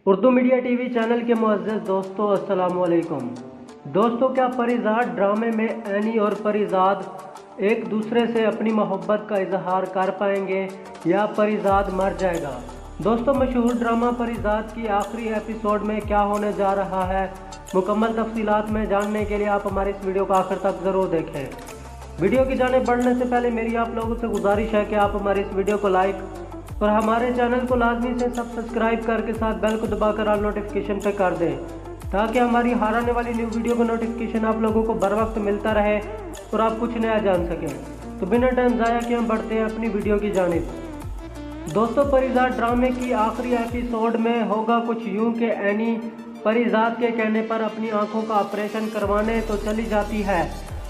Urdu media T V channel کے معزز دوستوں السلام علیکم۔ دوستوں، کیا پریزاد ڈرامے میں اینی اور پریزاد ایک دوسرے سے اپنی محبت کا اظہار کر پائیں گے یا پریزاد مر جائے گا؟ دوستوں، مشہور ڈرامہ پریزاد کی آخری ایپیسوڈ میں کیا ہونے جا رہا ہے، مکمل تفصیلات میں جاننے کے لیے آپ ہماری اس ویڈیو کو آخر تک ضرور دیکھیں۔ ویڈیو کی جانب بڑھنے سے پہلے میری آپ لوگوں سے گزارش ہے کہ آپ ہماری اس ویڈیو کو لائک اور ہمارے چینل کو لازمی سے سبسکرائب کر کے ساتھ بیل کو دبا کر آل نوٹیفیکیشن پہ کر دیں تاکہ ہماری ہر آنے والی نیو ویڈیو کا نوٹیفیکیشن آپ لوگوں کو بر وقت ملتا رہے اور آپ کچھ نیا جان سکیں۔ تو بنا ٹائم ضائع کیے ہم بڑھتے ہیں اپنی ویڈیو کی جانب۔ دوستوں، پریزاد ڈرامے کی آخری ایپیسوڈ میں ہوگا کچھ یوں کہ اینی پریزاد کے کہنے پر اپنی آنکھوں کا آپریشن کروانے تو چلی جاتی ہے،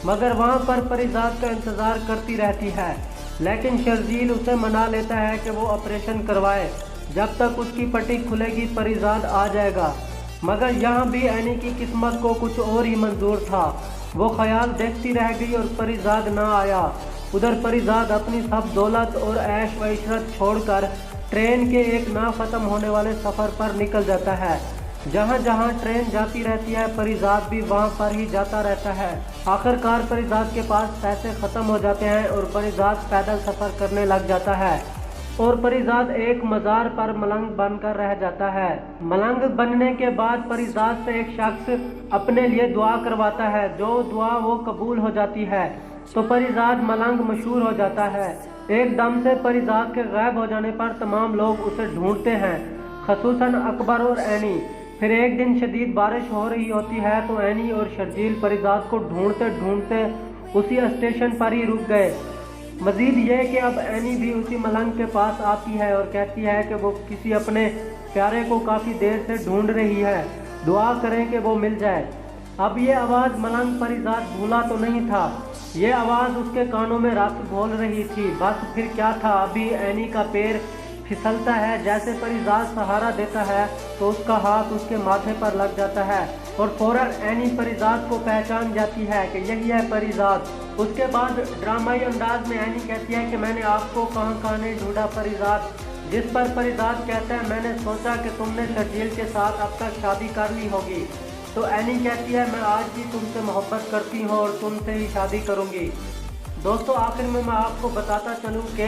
مگر وہاں پر پریزاد کا انتظار کرتی رہتی ہے، لیکن شرجیل اسے منا لیتا ہے کہ وہ آپریشن کروائے، جب تک اس کی پٹی کھلے گی پریزاد آ جائے گا۔ مگر یہاں بھی اینی کی قسمت کو کچھ اور ہی منظور تھا، وہ خیال دیکھتی رہ گئی اور پریزاد نہ آیا۔ ادھر پریزاد اپنی سب دولت اور عیش و عشرت چھوڑ کر ٹرین کے ایک نہ ختم ہونے والے سفر پر نکل جاتا ہے۔ جہاں جہاں ٹرین جاتی رہتی ہے پریزاد بھی وہاں پر ہی جاتا رہتا ہے۔ آخر کار پریزاد کے پاس پیسے ختم ہو جاتے ہیں اور پریزاد پیدل سفر کرنے لگ جاتا ہے اور پریزاد ایک مزار پر ملنگ بن کر رہ جاتا ہے۔ ملنگ بننے کے بعد پریزاد سے ایک شخص اپنے لیے دعا کرواتا ہے، جو دعا وہ قبول ہو جاتی ہے تو پریزاد ملنگ مشہور ہو جاتا ہے۔ ایک دم سے پریزاد کے غائب ہو جانے پر تمام لوگ اسے ڈھونڈتے ہیں، خصوصاً اکبر اور اینی۔ پھر ایک دن شدید بارش ہو رہی ہوتی ہے تو اینی اور شرجیل پریزاد کو ڈھونڈتے ڈھونڈتے اسی اسٹیشن پر ہی رک گئے۔ مزید یہ کہ اب اینی بھی اسی ملنگ کے پاس آتی ہے اور کہتی ہے کہ وہ کسی اپنے پیارے کو کافی دیر سے ڈھونڈ رہی ہے، دعا کریں کہ وہ مل جائے۔ اب یہ آواز ملنگ پریزاد بھولا تو نہیں تھا، یہ آواز اس کے کانوں میں رات بول رہی تھی۔ بس پھر کیا تھا، ابھی اینی کا پیر پھسلتا ہے، جیسے پریزاد سہارا دیتا ہے تو اس کا ہاتھ اس کے ماتھے پر لگ جاتا ہے اور فوراً اینی پریزاد کو پہچان جاتی ہے کہ یہی ہے پریزاد۔ اس کے بعد ڈرامائی انداز میں اینی کہتی ہے کہ میں نے آپ کو کہاں کہاں نہیں ڈھونڈا پریزاد، جس پر پریزاد کہتا ہے میں نے سوچا کہ تم نے شرجیل کے ساتھ اب تک شادی کر لی ہوگی، تو اینی کہتی ہے میں آج بھی تم سے محبت کرتی ہوں اور تم سے ہی شادی کروں گی۔ دوستوں، آخر میں آپ کو بتاتا چلوں کہ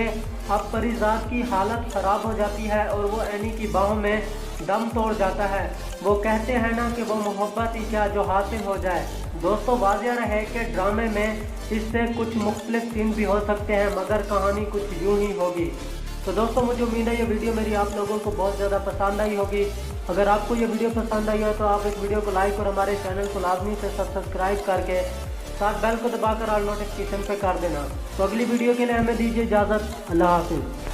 اب پریزاد کی حالت خراب ہو جاتی ہے اور وہ اینی کی باہوں میں دم توڑ جاتا ہے۔ وہ کہتے ہیں نا کہ وہ محبت ہی کیا جو حاصل ہو جائے۔ دوستوں، واضح رہے کہ ڈرامے میں اس سے کچھ مختلف سین بھی ہو سکتے ہیں، مگر کہانی کچھ یوں ہی ہوگی۔ تو دوستوں، مجھے امید ہے یہ ویڈیو میری آپ لوگوں کو بہت زیادہ پسند آئی ہوگی۔ اگر آپ کو یہ ویڈیو پسند آئی ہو تو آپ اس ویڈیو کو لائک اور ہمارے چینل کو لازمی سے سبسکرائب کر کے ساتھ بیل کو دبا کر آل نوٹیفیکیشن پہ کر دینا۔ تو اگلی ویڈیو کے لیے ہمیں دیجیے اجازت۔ اللہ حافظ۔